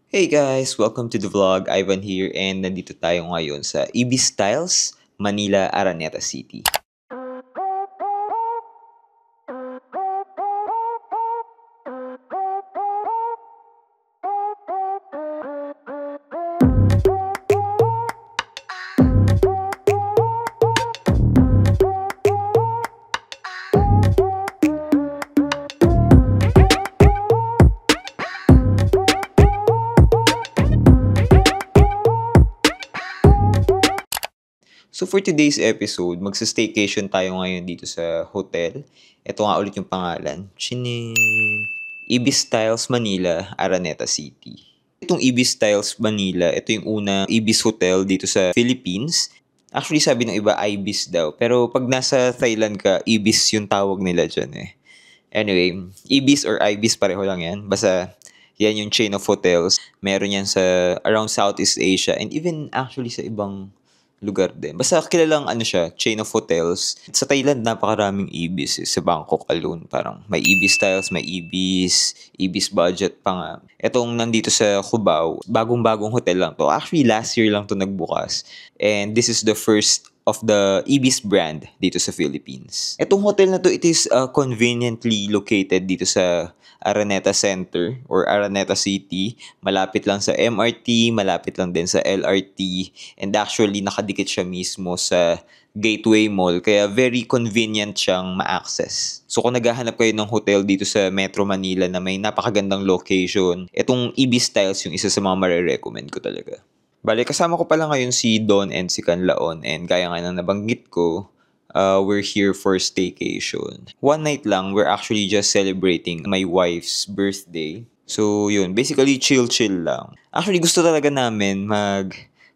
Hey guys! Welcome to the vlog. Ivan here and nandito tayo ngayon sa Ibis Styles, Manila, Araneta City. So for today's episode, magsa-staycation tayo ngayon dito sa hotel. Ito nga ulit yung pangalan. Chinin! Ibis Styles Manila, Araneta City. Itong Ibis Styles Manila, ito yung unang Ibis Hotel dito sa Philippines. Actually sabi ng iba Ibis daw. Pero pag nasa Thailand ka, Ibis yung tawag nila dyan eh. Anyway, Ibis or Ibis pareho lang yan. Basta yan yung chain of hotels. Meron yan sa around Southeast Asia and even actually sa ibang lugar din. Basta kilalang ano siya, chain of hotels. Sa Thailand, napakaraming Ibis. Sa Bangkok alone, parang may Ibis Styles, may Ibis Budget pa nga. Etong nandito sa Cubao, bagong-bagong hotel lang to. Actually, last year lang to nagbukas. And this is the first of the Ibis brand dito sa Philippines. Etong hotel na to, it is conveniently located dito sa Araneta Center or Araneta City. Malapit lang sa MRT, malapit lang din sa LRT. And actually, nakadikit siya mismo sa Gateway Mall. Kaya very convenient siyang ma-access. So kung naghahanap kayo ng hotel dito sa Metro Manila na may napakagandang location, itong Ibis Styles yung isa sa mga marirecommend ko talaga. Bale, kasama ko pala ngayon si Don and si Canlaon. And gaya nga nang nabanggit ko, we're here for staycation. One night lang, we're actually just celebrating my wife's birthday. So, yun. Basically, chill-chill lang. Actually, gusto talaga namin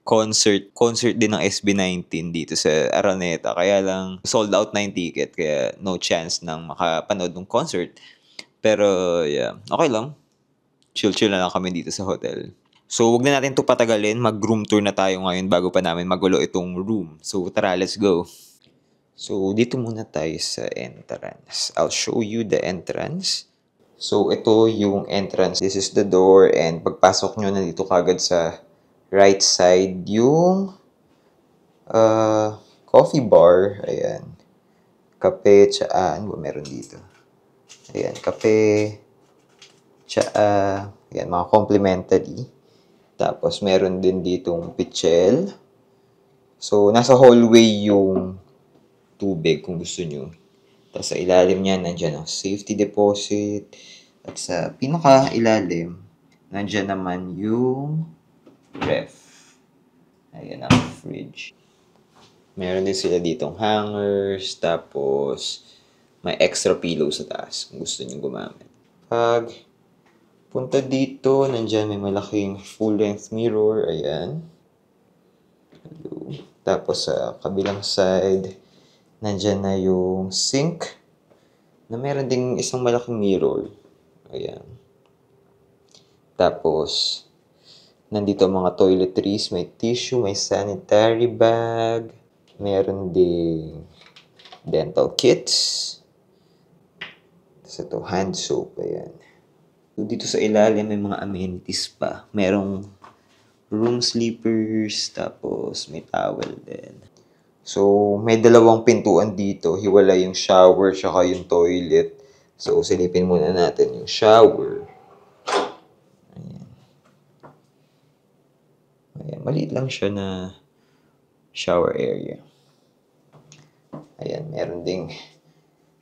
concert din ng SB19 dito sa Araneta. Kaya lang, sold out na yung ticket. Kaya no chance nang makapanood ng concert. Pero, yeah. Okay lang. Chill-chill na lang kami dito sa hotel. So, wag na natin to patagalin. Mag-room tour na tayo ngayon bago pa namin magulo itong room. So, tara, let's go. So, dito muna tayo sa entrance. I'll show you the entrance. So, ito yung entrance. This is the door. And pagpasok nyo, nandito kagad sa right side yung coffee bar. Ayan. Kape, tsaa. Ano ba meron dito? Ayan, kape, tsaa. Ayan, mga complimentary. Tapos, meron din ditong pichel. So, nasa hallway yung tubig kung gusto nyo. Tapos sa ilalim niya, nandiyan ang safety deposit. At sa pinaka-ilalim, nandiyan naman yung ref. Ayan ang fridge. Meron din sila ditong hangers. Tapos, may extra pillow sa taas kung gusto nyo gumamit. Pag punta dito, nandiyan may malaking full-length mirror. Ayan. Tapos sa kabilang side, nandiyan na yung sink na meron ding isang malaking mirror. Ayan. Tapos, nandito ang mga toiletries. May tissue, may sanitary bag. Meron ding dental kits. Tapos ito, hand soap. Ayan. Dito sa ilalim, may mga amenities pa. Merong room sleepers. Tapos, may towel din. So, may dalawang pintuan dito. Hiwala yung shower tsaka yung toilet. So, silipin muna natin yung shower. Ayan. Ayan. Maliit lang siya na shower area. Ayan. Meron ding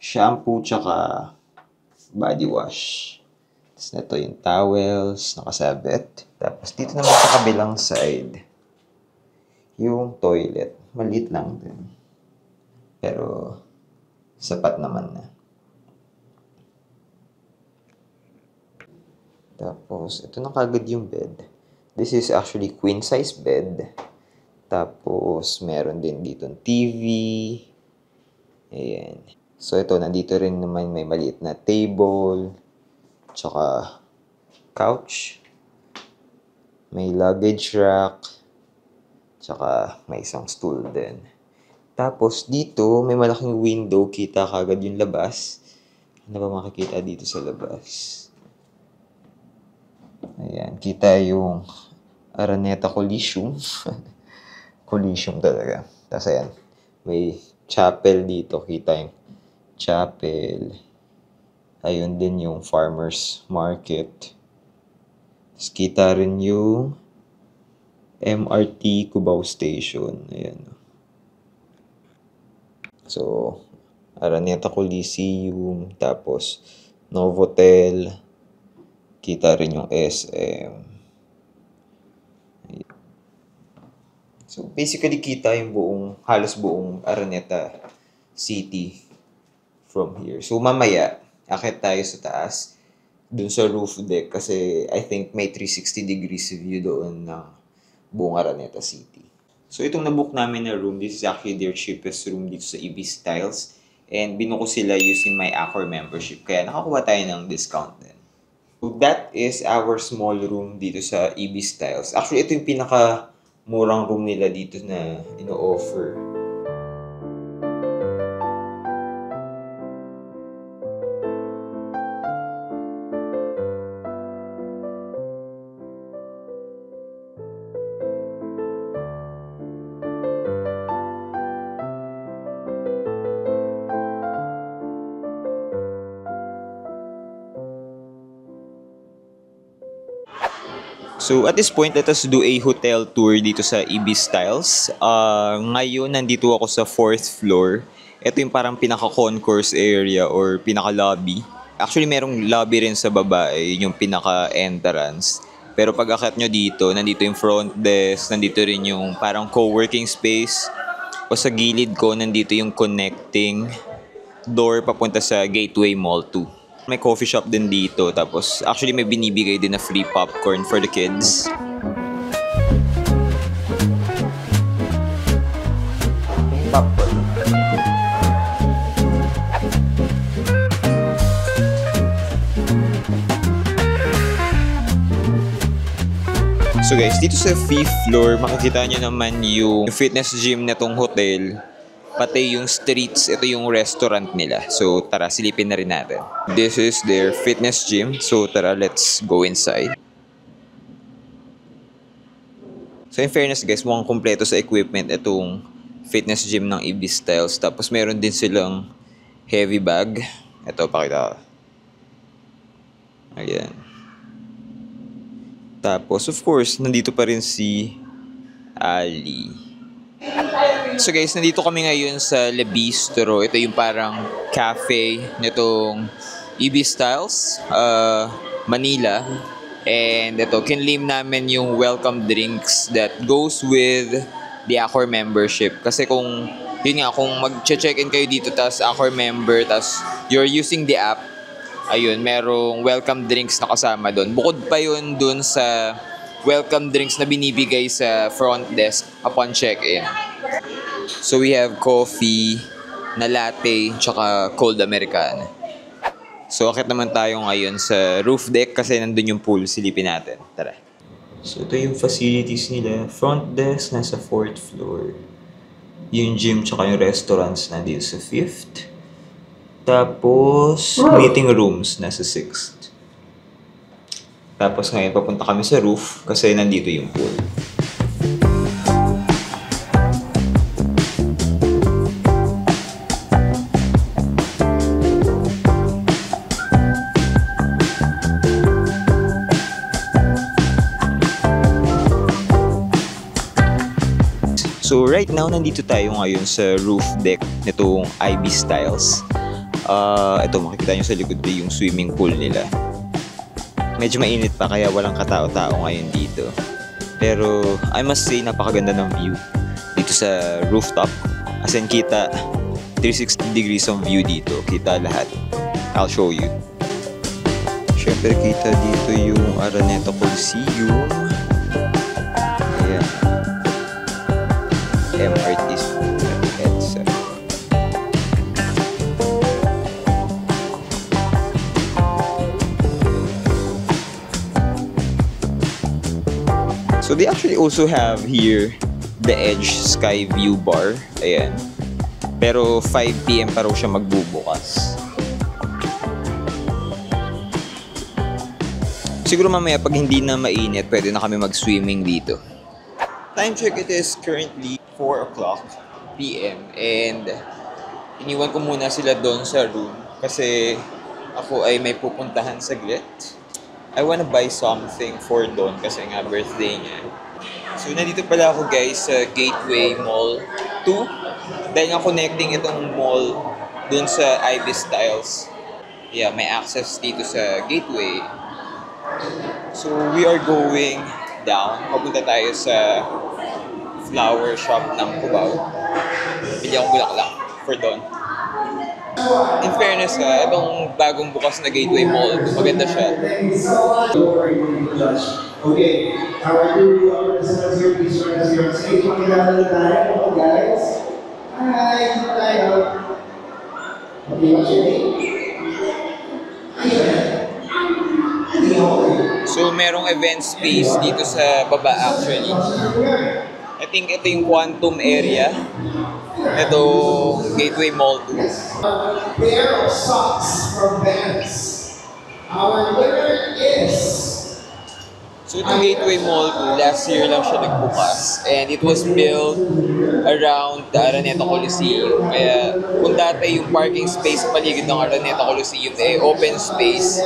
shampoo tsaka body wash. Tapos na ito yung towels nakasabit. Tapos dito naman sa kabilang side, yung toilet. Maliit lang din. Pero, sapat naman na. Tapos, ito na kagad yung bed. This is actually queen size bed. Tapos, meron din dito TV. Ayan. So, ito, nandito rin naman may maliit na table. Tsaka, couch. May luggage rack. Tsaka may isang stool din. Tapos dito, may malaking window. Kita kagad yung labas. Ano ba makikita dito sa labas? Ayan, kita yung Araneta Coliseum. Coliseum talaga. Tapos ayan, may chapel dito. Kita yung chapel. Ayun din yung farmers market. Tapos kita rin yung MRT Cubao Station. Ayan. So, Araneta Coliseum. Tapos, Novotel. Kita rin yung SM. So, basically, kita yung halos buong Araneta City from here. So, mamaya, akit tayo sa taas, dun sa roof deck, kasi I think may 360 degrees view doon ng buong Araneta City. So, itong nabook namin na room, this is actually their cheapest room dito sa EB Styles. And binuko sila using my Accor membership. Kaya nakakuha tayo ng discount din. So, that is our small room dito sa EB Styles. Actually, ito yung pinaka-murang room nila dito na ino-offer. So at this point, let us do a hotel tour dito sa EB Styles. Ngayon, nandito ako sa 4th floor. Ito yung parang pinaka-concourse area or pinaka-lobby. Actually, merong lobby rin sa baba, yung pinaka-entrance. Pero pag akyat nyo dito, nandito yung front desk, nandito rin yung parang co-working space. O sa gilid ko, nandito yung connecting door papunta sa Gateway Mall 2. May coffee shop din dito. Tapos, actually may binibigay din na free popcorn for the kids. Popcorn. So guys, dito sa 5th floor, makikita nyo naman yung fitness gym na tong hotel. Pati yung streets, ito yung restaurant nila. So tara, silipin na rin natin. This is their fitness gym. So tara, let's go inside. So in fairness guys, mukhang kompleto sa equipment itong fitness gym ng EB Styles. Tapos meron din silang heavy bag. Ito, pakita ko. Ayan. Tapos of course, nandito pa rin si Ali. So guys, nandito kami ngayon sa Le Bistro. Ito yung parang cafe nitong EB Styles, Manila. And ito, kinlaim namin yung welcome drinks that goes with the Accor membership. Kasi kung, yun nga, kung mag-check-in kayo dito tas Accor member, tas you're using the app, ayun, merong welcome drinks na kasama doon. Bukod pa yun doon sa welcome drinks na binibigay sa front desk upon check-in. So we have coffee na latte tsaka cold Americano. So akit naman tayo ngayon sa roof deck kasi nandun yung pool. Silipin natin. Tara. So ito yung facilities nila. Front desk nasa 4th floor. Yung gym tsaka yung restaurants nandito sa 5th. Tapos meeting rooms nasa 6th. Tapos ngayon papunta kami sa roof kasi nandito yung pool. So right now, nandito tayo ngayon sa roof deck nitong IB Styles. Ito, makikita nyo sa likod yung swimming pool nila. Medyo mainit pa kaya walang katao-tao ngayon dito. Pero I must say, napakaganda ng view dito sa rooftop. As in, kita 360 degrees of view dito. Kita lahat. I'll show you. Siyempre, kita dito yung Araneta Coliseum. Ayan. MRT's EDSA. So they actually also have here the Edge Sky View Bar. Ayan. Pero 5 PM pa raw siya magbubukas. Siguro mamaya pag hindi na mainit, pwede na kami mag-swimming dito. Time check, it is currently 4 o'clock p.m. And iniwan ko muna sila doon sa room kasi ako ay may pupuntahan saglit. I wanna buy something for Don kasi nga birthday niya. So nandito pala ako guys sa Gateway Mall 2. Dahil nga connecting itong mall doon sa Ibis Styles. Yeah, may access dito sa Gateway. So we are going down. Papunta tayo sa flower shop ng Cubao. Bili akong bulaklak for Don. In fairness, itong bagong bukas na Gateway Mall, maganda siya. Okay, how are you? Our listeners here, please join us here on stage. Makilala na tayo, hello guys. Hi, sino tayo? Okay, what's your name? So, merong event space dito sa baba actually. I think ito yung Quantum area. Ito, Gateway Mall 2. Pair of socks from Vans. Our winner is... So, itong Gateway Mall 2, last year lang siya nagbukas. And it was built around the Araneta Coliseum. Kaya kung dati yung parking space paligid ng Araneta Coliseum eh open space,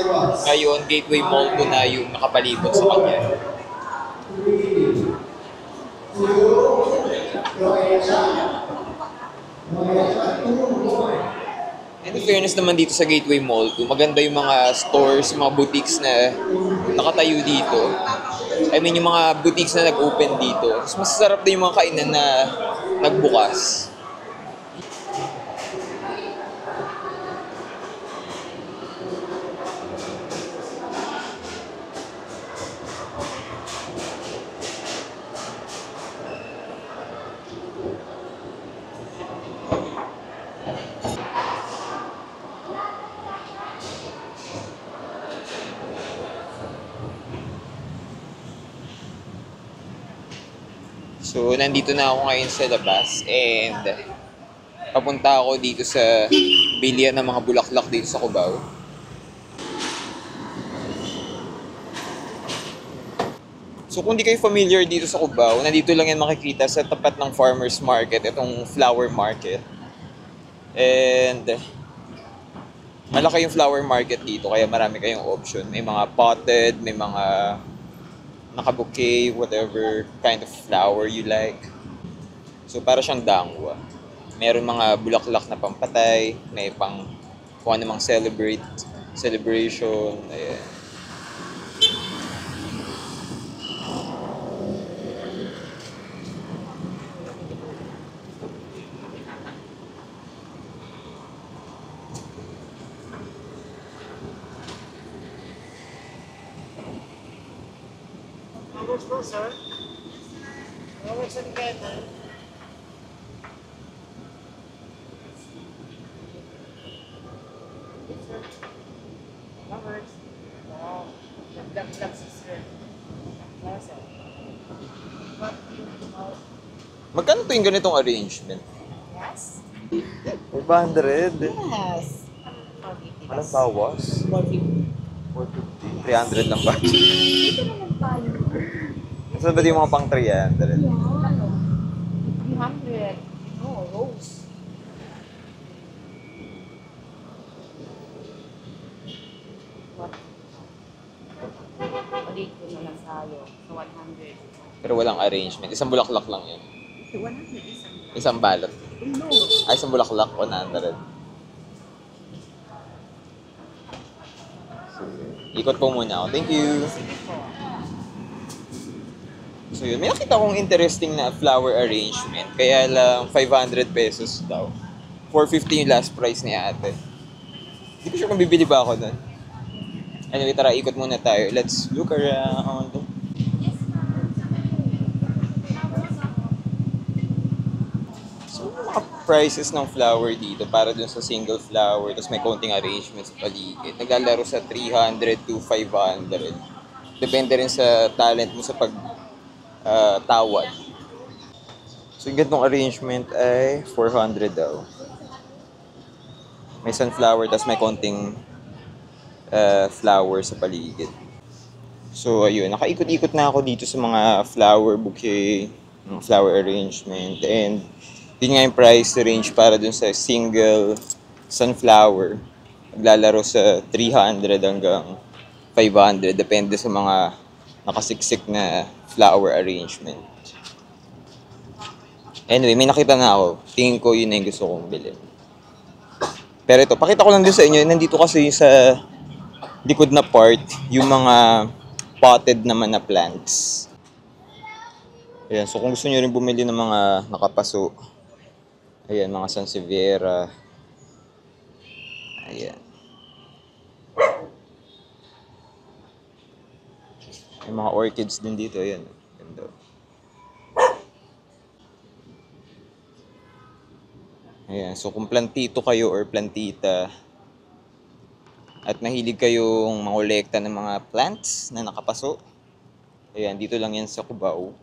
ngayon Gateway Mall 2 na yung nakapalibot sa kanya. And in fairness naman dito sa Gateway Mall 2, maganda yung mga stores, mga boutiques na nakatayo dito. I mean, yung mga boutiques na nag-open dito. Mas masasarap din yung mga kainan na nagbukas. So, nandito na ako ngayon sa labas and papunta ako dito sa bilihan ng mga bulaklak dito sa Cubao. So, kung di kayo familiar dito sa Cubao, nandito lang yan makikita sa tapat ng farmer's market, itong flower market. And malaki yung flower market dito, kaya marami kayong option. May mga potted, may mga naka-bouquet, whatever kind of flower you like. So, para siyang dangwa. Meron mga bulaklak na pampatay, may pang kung anumang celebration, ayan. Let's go, sir. Let's get it. Wow. Nagdag-lag si sir. Magkano to yung ganitong arrangement? Yes? 500. Yes. Anong bawas? 450. 450. 300 lang ba? Ito naman tayo. Saan ba yung mga pang 300? Yeah. 300. No, rose. What? Ulit ko na lang tayo sa 100. Pero walang arrangement. Isang bulaklak lang yun. 100 Isang balot. No. Ay, isang bulaklak, 100. Ikot po muna ako. Thank you. Sige po. So yun, may nakita kong interesting na flower arrangement. Kaya lang 500 pesos daw. 450 yung last price ni ate. Hindi ko sure kung bibili ba ako dun. Anyway, tara, ikot muna tayo. Let's look around. So, mga prices ng flower dito para dun sa single flower. Tapos may konting arrangement sa paligid. Naglalaro sa 300 to 500. Depende rin sa talent mo sa tawad. So, yung ganitong arrangement ay 400 daw. May sunflower, tapos may konting flower sa paligid. So, ayun. Nakaikot-ikot na ako dito sa mga flower bouquet, mga flower arrangement. And, yun nga yung price range para dun sa single sunflower. Maglalaro sa 300 hanggang 500. Depende sa mga nakasiksik na flower arrangement. Anyway, may nakita na ako. Tingin ko yun na yung gusto kong bilhin. Pero ito, pakita ko lang din sa inyo. Nandito kasi sa likod na part, yung mga potted naman na plants. Ayan, so kung gusto nyo rin bumili ng mga nakapaso, ayan, mga Sansevieria. Ayan. May mga orchids din dito, ayan. Ganda. Ayan, so kung plantito kayo or plantita, at mahilig kayong mangolekta ng mga plants na nakapaso, ayan, dito lang yan sa Cubao.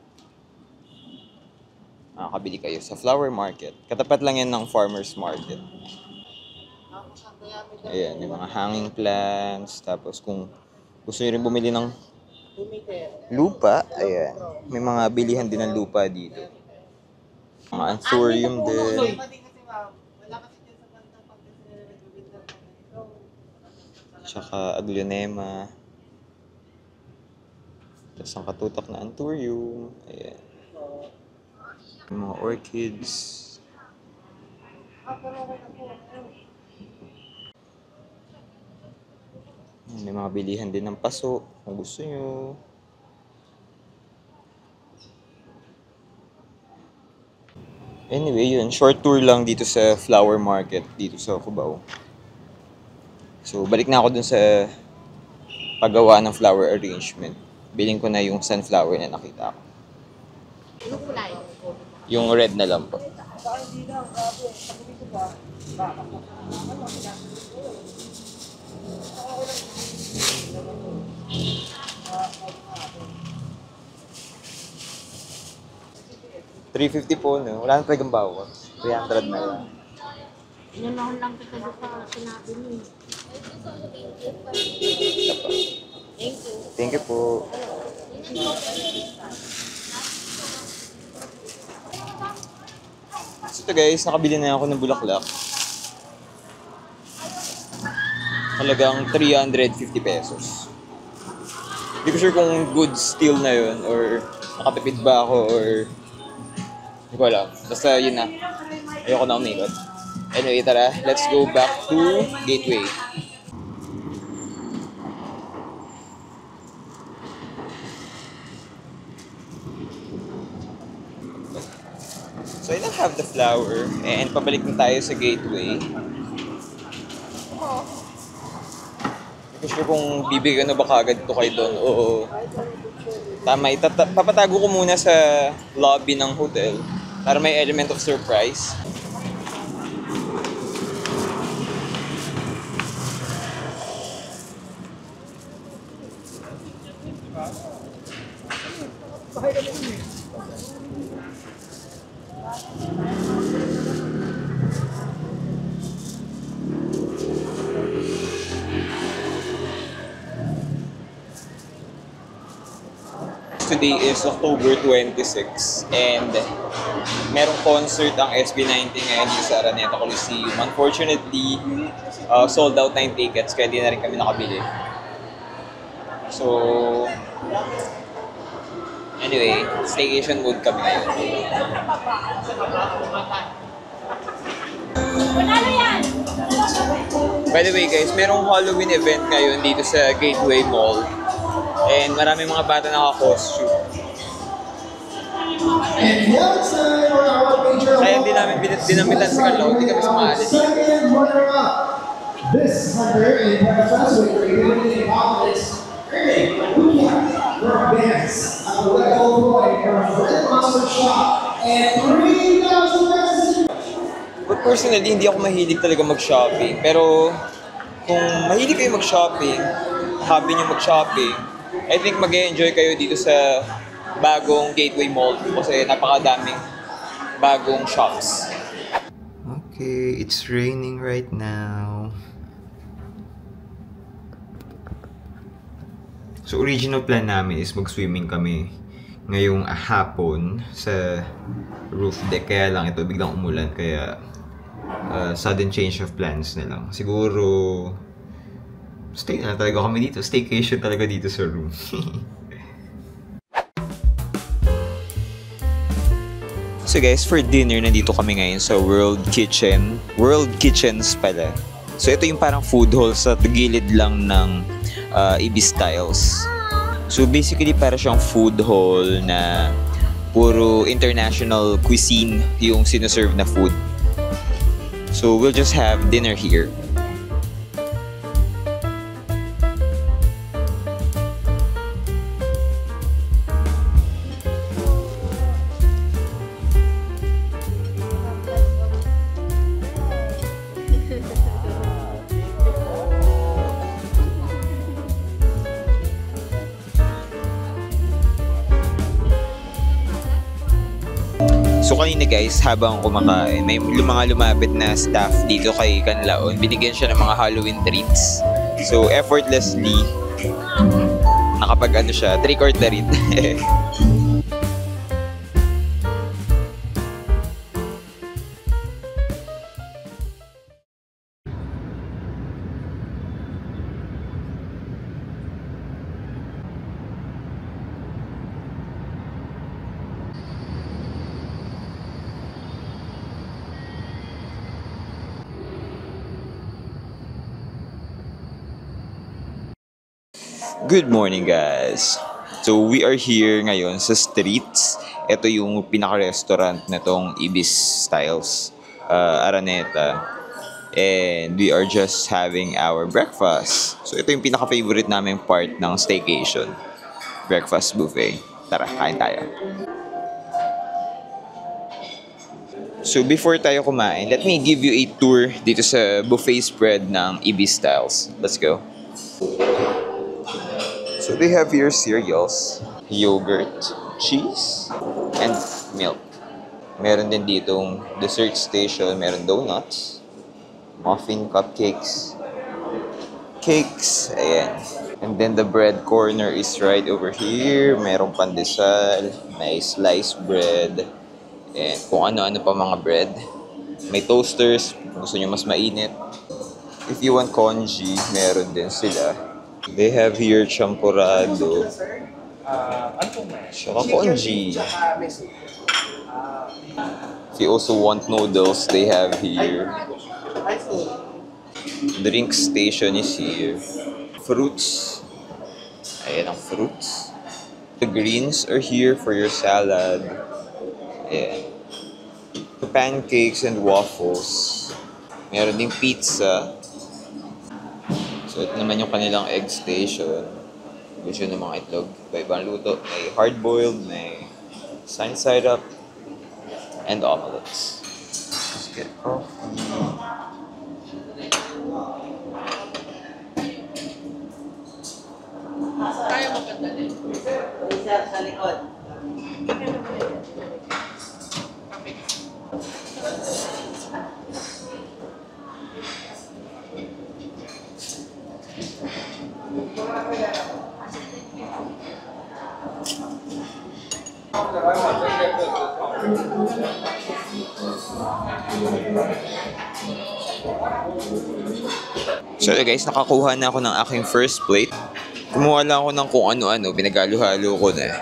Makakabili kayo sa flower market. Katapat lang yan ng farmer's market. Ayan, may mga hanging plants. Tapos kung gusto nyo rin bumili ng lupa, ayan, may mga bilihan din ng lupa dito. Mga anthurium din. Tsaka aglonema. Tapos ang katutak na anthurium. Ayan. Mga orchids. May mga bilihan din ng paso kung gusto nyo. Anyway, yun. Short tour lang dito sa flower market dito sa Cubao. So, balik na ako dun sa paggawa ng flower arrangement. Biling ko na yung sunflower na nakita ko. Yung red na lang po. $350 po, no? Wala na talagang bawas. 300 na lang. Inunahon lang kita doon sa sinabi mo. Thank you po. So ito guys, nakabili na ako ng bulaklak. Halagang 350 pesos. Hindi ko sure kung good steal na yun or nakatipid ba ako or hindi ko alam. Basta yun na. Ayoko na umikot. Anyway, tara. Let's go back to Gateway. So I don't have the flower and pabalik na tayo sa Gateway. Hindi ko sure kung bibigyan na ba kagad ito kayo doon o tama. Papatago ko muna sa lobby ng hotel para may element of surprise. Today is October 26 and merong concert ang SB19 ngayon dito sa Araneta Coliseum. Unfortunately, sold out na yung tickets kaya di na rin kami nakabili. So, anyway, staycation mode kami ngayon. By the way guys, merong Halloween event ngayon dito sa Gateway Mall. And maraming mga bata naka-costume. Kaya hindi namin dinamitan si Carlo, hindi kami sumali. This hunter in Paris with creativity and confidence, earning bands at the level point from Red Monster Shop and 3,000 pesos. But personally, hindi ako mahilig talaga mag-shopping. Pero kung mahilig kayo mag-shopping, hobby nyo mag-shopping, I think mag-enjoy kayo dito sa bagong Gateway Mall kasi napakadaming bagong shops. Okay, it's raining right now. So, original plan namin is mag-swimming kami ngayong hapon sa roof deck. Kaya lang ito, biglang umulan. Kaya, sudden change of plans na lang. Siguro, stay na talaga kami dito. Staycation talaga dito sa room. So guys, for dinner, nandito kami ngayon sa World Kitchen. World Kitchens pala. So ito yung parang food hall sa gilid lang ng Ibis Styles. So basically, para siyang food hall na puro international cuisine yung sinaserve na food. So we'll just have dinner here. So kanina guys, habang kumakain, may mga lumapit na staff dito kay Kanlaon. Binigyan siya ng mga Halloween treats. So effortlessly, nakapag siya, trick or treat. Good morning guys! So we are here ngayon sa streets. Ito yung pinaka-restaurant na tong Ibis Styles, Araneta. And we are just having our breakfast. So ito yung pinaka-favorite namin part ng staycation. Breakfast buffet. Tara, kain tayo. So before tayo kumain, let me give you a tour dito sa buffet spread ng Ibis Styles. Let's go. So they have here cereals, yogurt, cheese, and milk. Meron din ditong dessert station, meron donuts, muffin cupcakes, cakes, ayan. And then the bread corner is right over here. Merong pandesal, may sliced bread, and kung ano-ano pa mga bread. May toasters, kung gusto nyo mas mainit. If you want congee, meron din sila. They have here champurrado. Saka congee. If you also want noodles, they have here. Drink station is here. Fruits. Ayan ang fruits. The greens are here for your salad. Ayan. Pancakes and waffles. Meron ding pizza. So, ito naman yung kanilang egg station. Gusto ng mga itlog. Iba-ibang luto. May hard-boiled, may sunny side up, and omelets. Let's get coffee. Kaya maganda din. Sa likod. So guys, nakakuha na ako ng aking first plate. Kumuha lang ako ng kung ano-ano, pinagalo-halo ko na.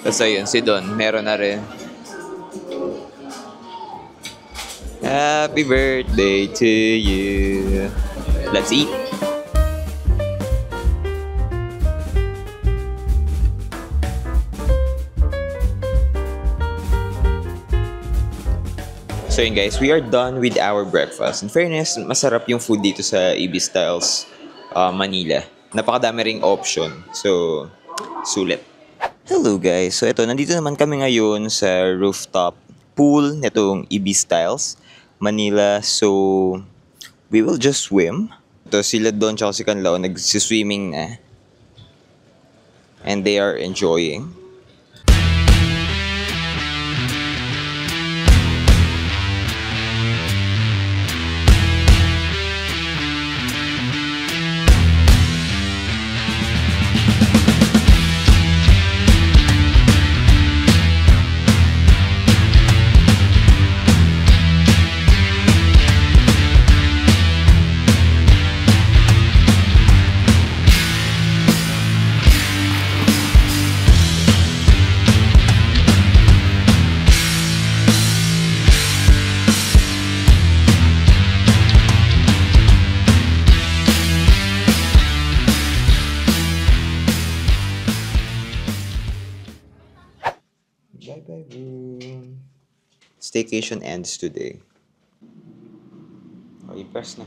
Tapos ayun, si Don, meron na rin. Happy birthday to you. Let's eat. So yun guys, we are done with our breakfast. In fairness, masarap yung food dito sa Ibis Styles, Manila. Napakadami ring option. So, sulit. Hello guys. So ito, nandito naman kami ngayon sa rooftop pool nitong Ibis Styles, Manila. So, we will just swim. Ito sila Don tsaka si Kanlao, nagsiswimming na. And they are enjoying. Bye-bye room. Staycation ends today. Oh, i-press na.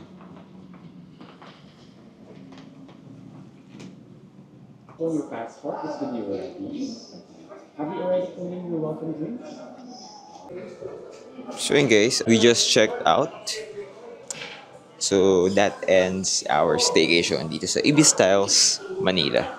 Show your passport. This will be ready. Have you already cleaned your welcome drinks? So yun guys, we just checked out. So that ends our staycation dito sa Ibis Styles, Manila.